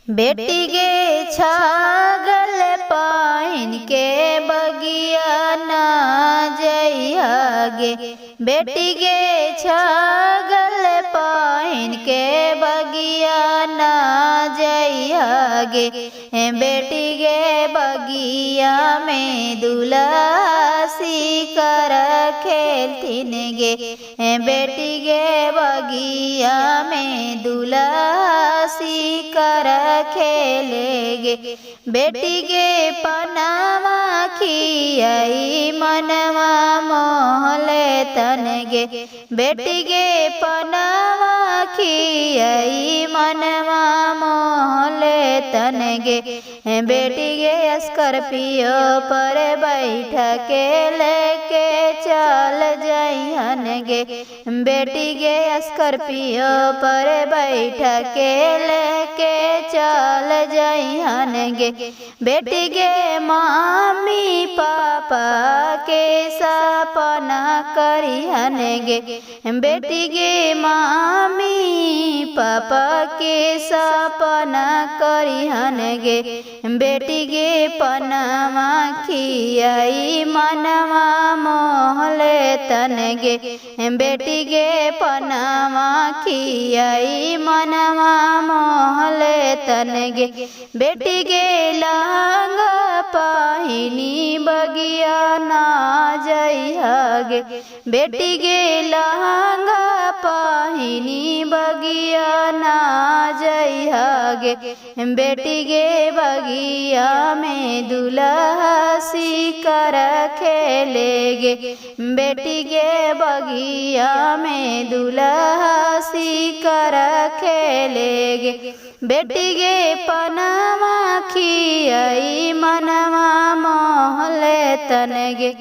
बेटी गे छागल पाइन के बगिया ना जइहागे। बेटी गे छागल पाइन के बगिया ना जइहागे। बेटी गे बगिया में दुलासी कर खेलथिन गे। बेटी गे बगिया में दुलासी कर खेलेगे। बेटी गे पनावा खियाई मनवा मोहले तन गे। बेटी गे पनावा खियाई मनवा मोहले तन गे। बेटी गे स्कॉर्पियो पर बैठ के लेके चल जइहन गे। बेटी गे स्कॉर्पियो पर बैठ के लेके चल जइहन गे। बेटी गे मम्मी पापा के सपना करिहन गे। बेटी गे मम्मी पापा के सपना करिहन गे। बेटी गे पनावा खियाई मनवा मोहले तन गे। बेटी गे पनावा खियाई मनवा मोहले तन गे। बेटी गे लहंगा पाहिनी बगिया ना जइहागे। बेटी गे लहंगा पाहिनी बगिया ना जइहागे। बेटी गे बगिया में दुलासी कर खेलेगे। बेटी गे बगिया में दुलासी कर खेलेगे। बेटी गे पनावा खियाई मनवा मोहले तन गे।